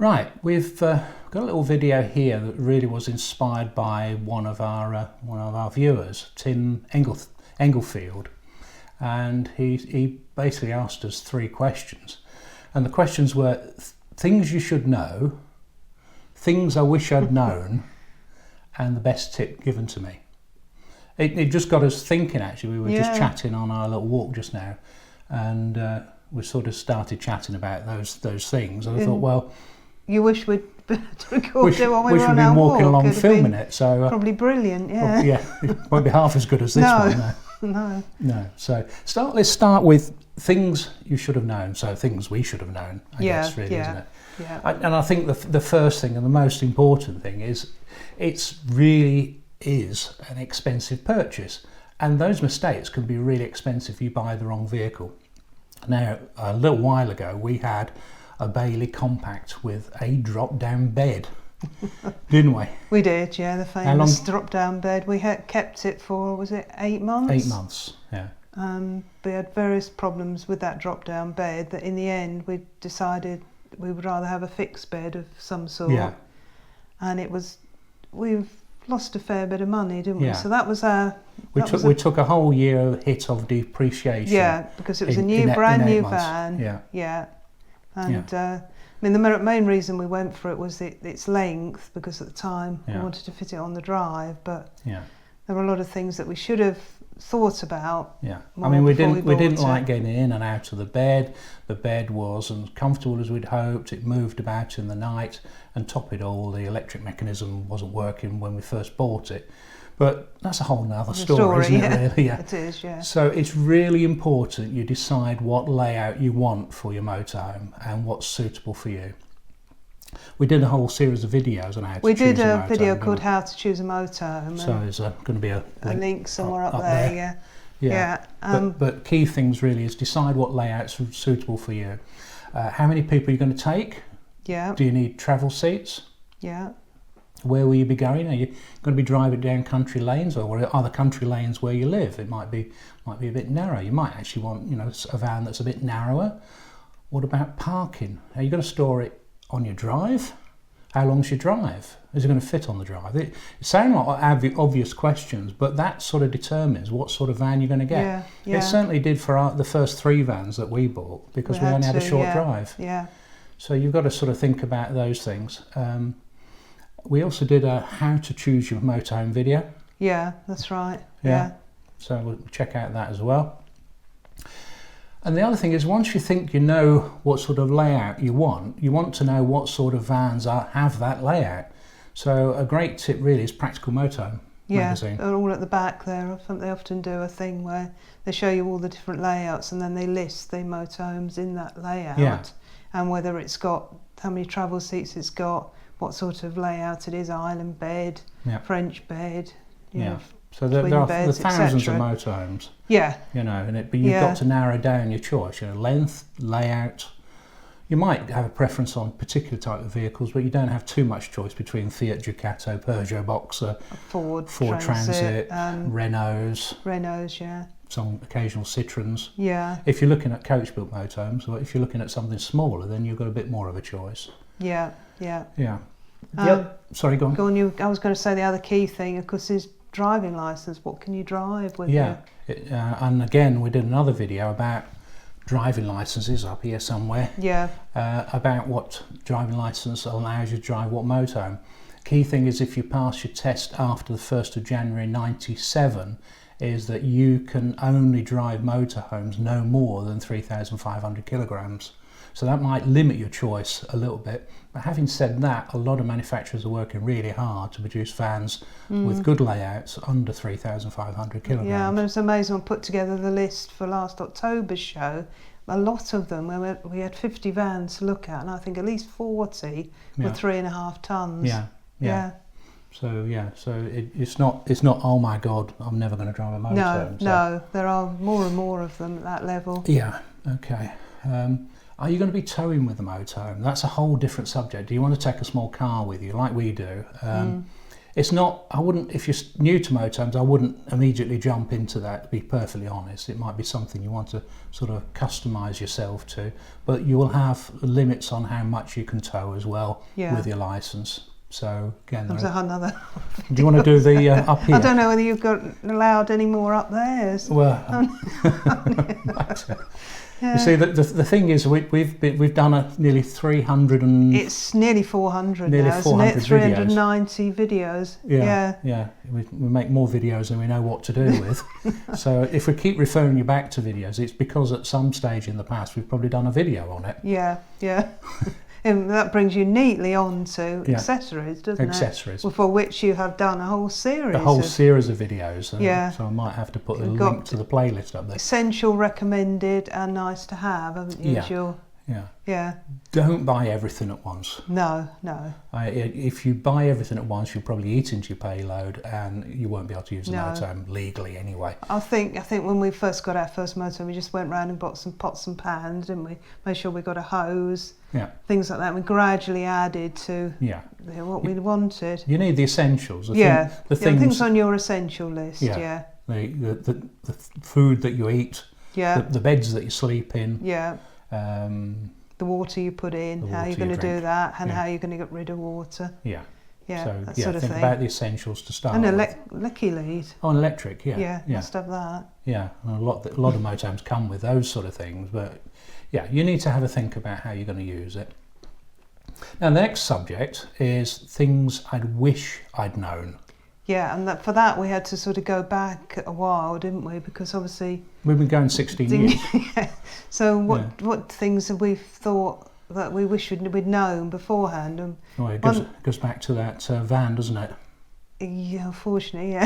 Right, we've got a little video here that really was inspired by one of our viewers, Tim Englefield, and he basically asked us 3 questions, and the questions were things you should know, things I wish I'd known, and the best tip given to me. It just got us thinking. Actually, we were just chatting on our little walk just now, and we sort of started chatting about those things, and I thought, well, you wish we'd recorded it while we were on been our walking walk. along filming it, so probably brilliant. Yeah. It won't be half as good as this one. No. So let's start with things you should have known. So things we should have known, I guess, really, isn't it? Yeah. And I think the first thing and the most important thing is it's really is an expensive purchase, and those mistakes can be really expensive if you buy the wrong vehicle. Now, a little while ago, we had a Bailey Compact with a drop-down bed, didn't we? We did, yeah. The famous drop-down bed. We had kept it for, was it 8 months? 8 months, yeah. We had various problems with that drop-down bed that in the end we decided we would rather have a fixed bed of some sort. Yeah. And we've lost a fair bit of money, didn't we? So that was our... We took a whole year hit of depreciation. Yeah, because it was brand new van. Yeah. And I mean, the main reason we went for it was its length, because at the time we wanted to fit it on the drive, but there were a lot of things that we should have thought about. Yeah, I mean, we didn't like getting in and out of the bed. The bed wasn't as comfortable as we'd hoped. It moved about in the night, and top it all, the electric mechanism wasn't working when we first bought it. But that's a whole nother story, isn't it, really? Yeah. It is, yeah. So it's really important you decide what layout you want for your motorhome and what's suitable for you. We did a whole series of videos on how to choose a motorhome. We did a video called How to Choose a Motorhome. So there's going to be a link somewhere up there, yeah. But key things really is decide what layouts are suitable for you. How many people are you going to take? Yeah. Do you need travel seats? Yeah. Where will you be going? Are you going to be driving down country lanes, or are the country lanes where you live? It might be a bit narrow. You might actually want, a van that's a bit narrower. What about parking? Are you going to store it on your drive? How long's your drive? Is it going to fit on the drive? It sound like obvious questions, but that sort of determines what sort of van you're going to get. Yeah. It certainly did for the first 3 vans that we bought, because we only had a short drive. Yeah. So you've got to sort of think about those things. We also did a how to choose your motorhome video. Yeah, that's right. Yeah. So we'll check out that as well. And the other thing is, once you think you know what sort of layout you want to know what sort of vans have that layout. So a great tip really is Practical Motorhome magazine. Yeah, all at the back there. They often do a thing where they show you all the different layouts, and then they list the motorhomes in that layout, and whether it's got how many travel seats it's got, what sort of layout it is, island bed, French bed, so there are thousands of motorhomes. Yeah. But you've got to narrow down your choice. Length, layout. You might have a preference on particular type of vehicles, but you don't have too much choice between Fiat Ducato, Peugeot Boxer, Ford Transit, Renaults, some occasional Citroens. Yeah. If you're looking at coach-built motorhomes, or if you're looking at something smaller, then you've got a bit more of a choice. Yeah. Sorry, go on. I was going to say the other key thing, of course, is driving licence. What can you drive with? And again, we did another video about driving licences up here somewhere. About what driving licence allows you to drive what motorhome. Key thing is, if you pass your test after the 1st of January 97, is that you can only drive motorhomes no more than 3,500 kilograms. So that might limit your choice a little bit. But having said that, a lot of manufacturers are working really hard to produce vans with good layouts under 3,500 kilograms. Yeah, I mean, it's amazing. I put together the list for last October's show. A lot of them, we had 50 vans to look at, and I think at least 40 were 3.5 tons. Yeah. So it's not. Oh my God, I'm never going to drive a motorhome. No, there are more and more of them at that level. Yeah. Okay. Are you going to be towing with the motorhome? That's a whole different subject. Do you want to take a small car with you, like we do? It's not, I wouldn't, if you're new to motorhomes, I wouldn't immediately jump into that, to be perfectly honest. It might be something you want to sort of customise yourself to, but you will have limits on how much you can tow as well with your licence. So again, there's another. Do you want to do the up here? I don't know whether you've got allowed any more up there. Well, you see, the thing is, we've done nearly 300 and it's nearly 400 nearly now, 400 isn't it? 390 videos. Yeah. We make more videos than we know what to do with. So if we keep referring you back to videos, it's because at some stage in the past we've probably done a video on it. Yeah. And that brings you neatly on to accessories, doesn't it? Accessories. For which you have done a whole series. A whole series of videos. So I might have to put a link to the playlist up there. Essential, recommended and nice to have, haven't you? Yeah. Don't buy everything at once. No. If you buy everything at once, you'll probably eat into your payload and you won't be able to use the motorhome legally anyway. I think when we first got our first motorhome, we just went round and bought some pots and pans, didn't we? Made sure we got a hose, things like that. We gradually added to what we wanted. You need the essentials. The things on your essential list. The food that you eat. The beds that you sleep in. The water you put in, how you're going to do that, and how you're going to get rid of water. So that sort of think thing. about the essentials to start and with. lecky lead. Oh, an electric, Must have that. And a lot of motorhomes come with those sort of things, but you need to have a think about how you're going to use it. Now the next subject is things I wish I'd known. And for that we had to sort of go back a while, didn't we? Because obviously we've been going 16 years. So what things have we thought that we wish we'd known beforehand? It goes back to that van, doesn't it? Yeah, unfortunately,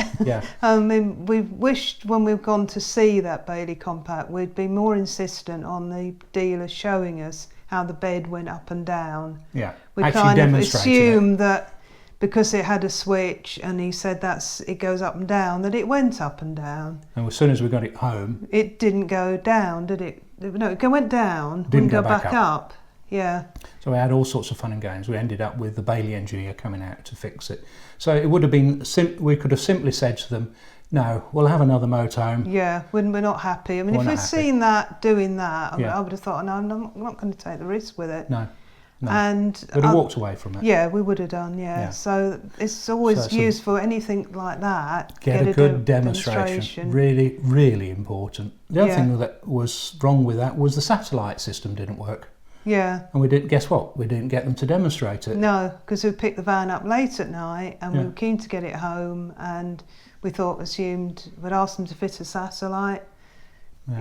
I mean, we wished when we've gone to see that Bailey Compact, we'd be more insistent on the dealer showing us how the bed went up and down. We kind of assumed that because it had a switch and he said it goes up and down, that it went up and down. And as soon as we got it home, it didn't go down, did it? No, it went down, didn't go back up. So we had all sorts of fun and games. We ended up with the Bailey engineer coming out to fix it. So it would have been, we could have simply said to them, no, we'll have another motorhome. When we're not happy. I mean, if we'd seen that, doing that, I would have thought, no, I'm not going to take the risk with it. No. And we'd have walked away from it. We would have done. So it's always useful, anything like that. Get a good demonstration. Really, really important. The other thing that was wrong with that was the satellite system didn't work. And we didn't, guess what? We didn't get them to demonstrate it. No, because we picked the van up late at night and we were keen to get it home, and we assumed we'd asked them to fit a satellite.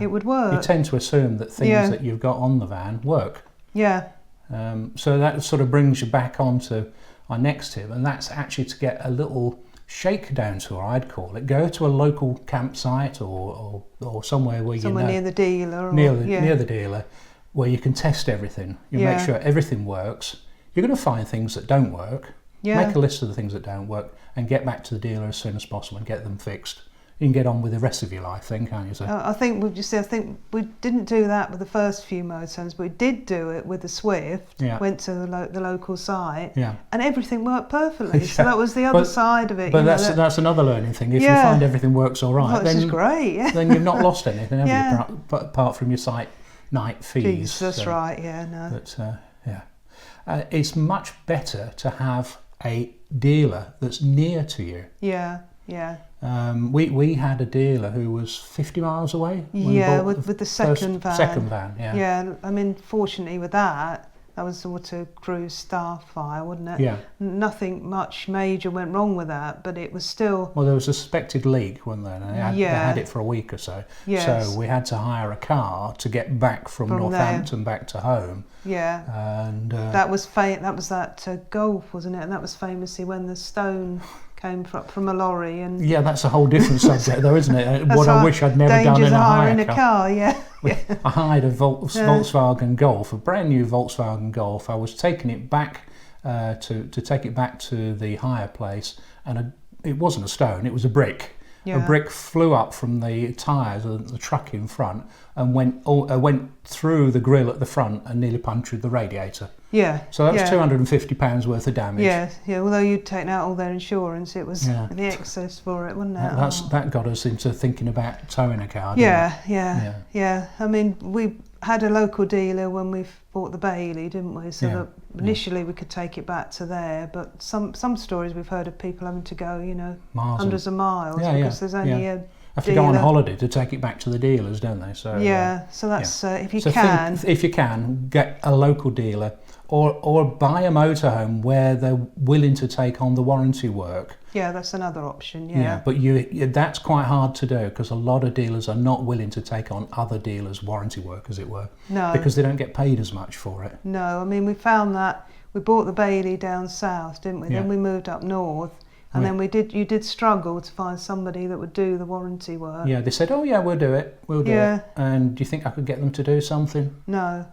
It would work. You tend to assume that things that you've got on the van work. So that sort of brings you back onto our next tip, and that's actually to get a little shakedown tour, I'd call it. Go to a local campsite or somewhere where near the dealer. Near the dealer, where you can test everything. You make sure everything works. You're going to find things that don't work. Make a list of the things that don't work and get back to the dealer as soon as possible and get them fixed. You can get on with the rest of your life then, can't you? So I think we didn't do that with the first few motorhomes, but we did do it with the Swift. Went to the local site, and everything worked perfectly. So that was the other side of it. But that's another learning thing. If you find everything works all right, then this is great. Then you've not lost anything, have you? Apart from your site night fees. That's right. But it's much better to have a dealer that's near to you. We had a dealer who was 50 miles away. With the second van. I mean, fortunately with that was sort of cruise staff fire, wasn't it? Nothing much major went wrong with that, but it was still... Well, there was a suspected leak, wasn't there? And they had it for a week or so. So we had to hire a car to get back from Northampton back to home. And that was that Golf, wasn't it? And that was famously when the stone came from a lorry. And that's a whole different subject though, isn't it? What I wish I'd never done in a hire car. I hired a Volkswagen Golf, a brand new Volkswagen Golf. I was taking it back to take it back to the hire place, and it wasn't a stone, it was a brick. A brick flew up from the tyres of the truck in front and went through the grille at the front and nearly punctured the radiator. Yeah. So that was £250 worth of damage. Yeah, yeah. Although you'd taken out all their insurance, it was the excess for it, wasn't it? That got us into thinking about towing a car. Yeah. I mean, we had a local dealer when we bought the Bailey, didn't we? So that initially we could take it back to there, but some stories we've heard of people having to go, you know, hundreds of miles because there's only a have to go on holiday to take it back to the dealers, don't they? So so that's if you if you can, get a local dealer or buy a motorhome where they're willing to take on the warranty work. Yeah, that's another option. Yeah, but that's quite hard to do because a lot of dealers are not willing to take on other dealers' warranty work, as it were. No, because they don't get paid as much for it. No, I mean we found that we bought the Bailey down south, didn't we? Then we moved up north. And then you did struggle to find somebody that would do the warranty work. Yeah, they said, "Oh yeah, we'll do it. We'll do it." And do you think I could get them to do something? No.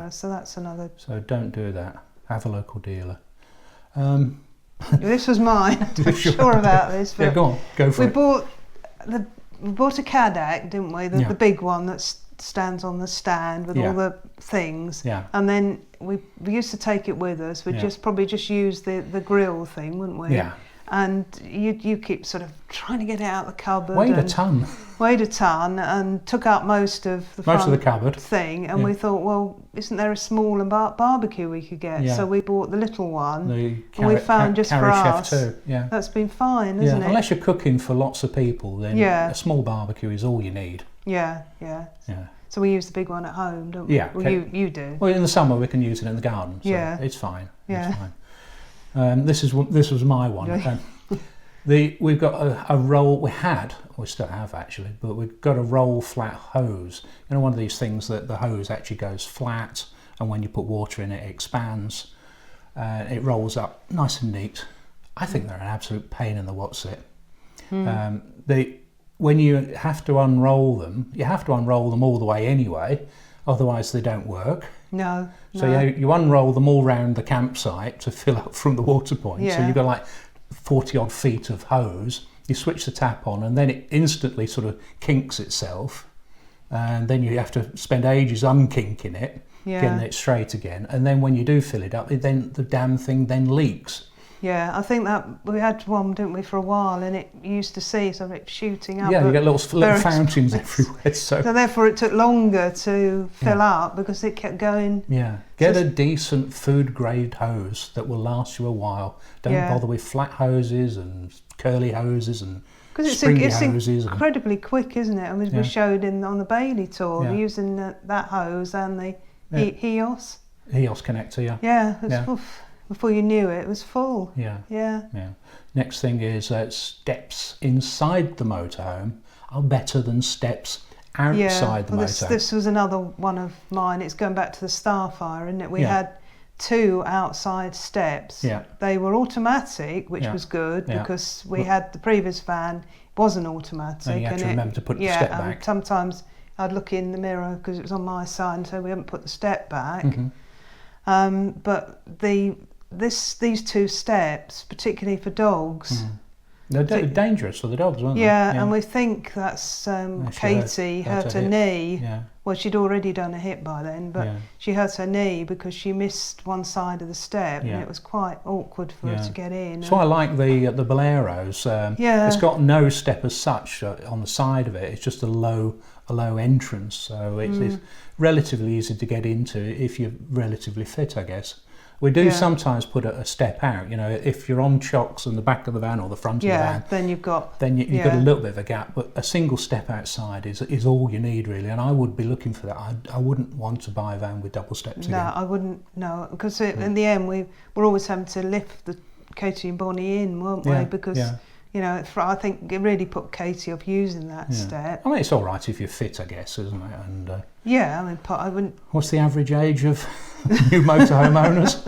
So that's another. So don't do that. Have a local dealer. This was mine. I'm not sure about this. But go on. Go for it. We bought a Cadillac, didn't we? The big one that stands on the stand with all the things. Yeah. And then we used to take it with us. We'd probably just use the grill thing, wouldn't we? Yeah. And you keep sort of trying to get it out of the cupboard. Weighed a ton and took up most of the cupboard thing. And we thought, well, isn't there a smaller barbecue we could get? So we bought the little one. And we found just for us. That's been fine, isn't it? Unless you're cooking for lots of people, then a small barbecue is all you need. Yeah. So we use the big one at home, don't we? Yeah. Well, you do. Well, in the summer we can use it in the garden. So it's fine. Yeah. It's fine. This was my one. We've got a roll. We still have actually, but we've got a roll flat hose. You know, one of these things that the hose actually goes flat, and when you put water in it, it expands. It rolls up nice and neat. I think they're an absolute pain in the what's-it. When you have to unroll them, you have to unroll them all the way anyway, otherwise they don't work. No. So you unroll them all round the campsite to fill up from the water point. Yeah. So you've got like 40 odd feet of hose. You switch the tap on and then it instantly sort of kinks itself. And then you have to spend ages unkinking it, getting it straight again. And then when you do fill it up, then the damn thing then leaks. Yeah, I think that we had one, didn't we, for a while, and it used to see sort of it shooting up. Yeah, you get little fountains everywhere. So therefore it took longer to fill up because it kept going. Yeah, get a decent food grade hose that will last you a while. Don't bother with flat hoses and curly hoses and springy hoses. It's incredibly quick, isn't it? I mean, we showed on the Bailey tour, we're using that hose and the HEOS connector. Yeah. Before you knew it, it was full. Yeah. Next thing is steps inside the motorhome are better than steps outside the motorhome. This was another one of mine. It's going back to the Starfire, isn't it? We had 2 outside steps. Yeah. They were automatic, which was good because we had the previous van wasn't automatic. And you had to remember to put the step back. Sometimes I'd look in the mirror because it was on my side, and so we hadn't put the step back. But these 2 steps, particularly for dogs, they're dangerous for the dogs, aren't they? Yeah, and we think that's Katie hurt her knee. Yeah. Well, she'd already done a hip by then, but she hurt her knee because she missed one side of the step, and it was quite awkward for her to get in. So I like the Boleros. It's got no step as such on the side of it. It's just a low entrance, so it's relatively easy to get into if you're relatively fit, I guess. We do sometimes put a step out, you know, if you're on chocks in the back of the van or the front of the van. Then you've got a little bit of a gap, but a single step outside is all you need really, and I would be looking for that. I wouldn't want to buy a van with double steps again. No, I wouldn't, because in the end we were always having to lift the Katie and Bonnie in, weren't we? Because you know, I think it really put Katie off using that step. I mean, it's all right if you're fit, I guess, isn't it? And I mean, I wouldn't. What's the average age of new motorhome owners?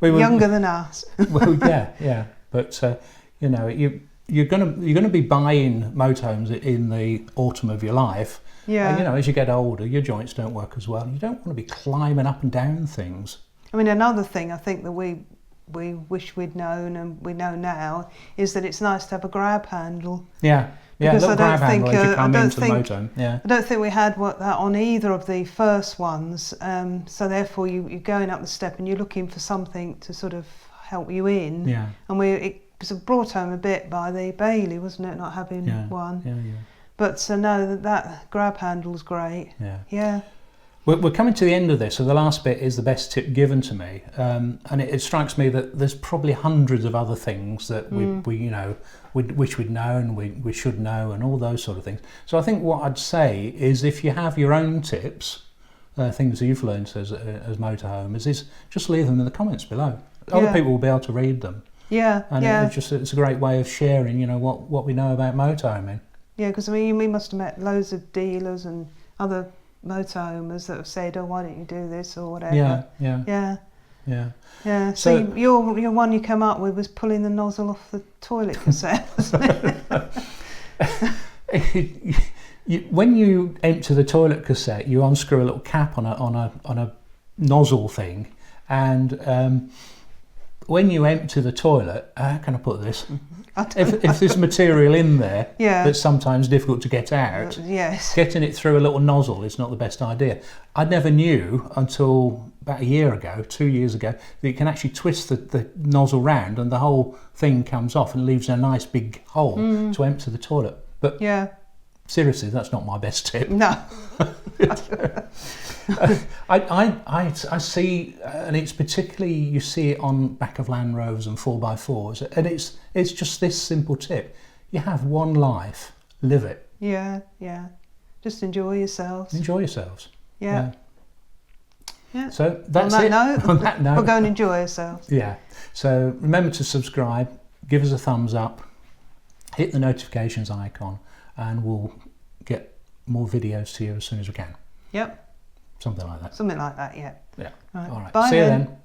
Younger than us. Well, but you know, you're gonna be buying motorhomes in the autumn of your life. Yeah. And, you know, as you get older, your joints don't work as well. You don't want to be climbing up and down things. I mean, another thing I think that we wish we'd known and we know now is that it's nice to have a grab handle. Yeah. Yeah, because little grab handle as you come into the motorhome. Yeah. I don't think we had that on either of the first ones. So therefore, you're going up the step and you're looking for something to sort of help you in. Yeah. And it was brought home a bit by the Bailey, wasn't it? Not having one. Yeah, yeah. But no, that grab handle's great. Yeah. Yeah. We're coming to the end of this, so the last bit is the best tip given to me, and it strikes me that there's probably hundreds of other things that we wish we'd know and we should know, and all those sort of things. So I think what I'd say is, if you have your own tips, things that you've learned as motorhomers, is just leave them in the comments below. Other people will be able to read them. Yeah, and it's a great way of sharing, what we know about motorhoming. Yeah, because I mean, we must have met loads of dealers and other motorhomers that have said, "Oh, why don't you do this or whatever?" Yeah. So your one you come up with was pulling the nozzle off the toilet cassette, wasn't it? When you empty the toilet cassette, you unscrew a little cap on a nozzle thing, and when you empty the toilet, how can I put this? If there's material in there that's sometimes difficult to get out, getting it through a little nozzle is not the best idea. I never knew until about 2 years ago, that you can actually twist the nozzle round and the whole thing comes off and leaves a nice big hole to empty the toilet. But seriously, that's not my best tip. No. I see, and it's particularly, you see it on back of Land Rovers and 4x4s, and it's just this simple tip: you have one life, live it. Yeah. Just enjoy yourselves. Enjoy yourselves. Yeah. So that's it. On that note, we'll go and enjoy ourselves. Yeah. So remember to subscribe, give us a thumbs up, hit the notifications icon, and we'll get more videos to you as soon as we can. Yep. Something like that. Something like that, yeah. Yeah. Right. All right. Bye See you then.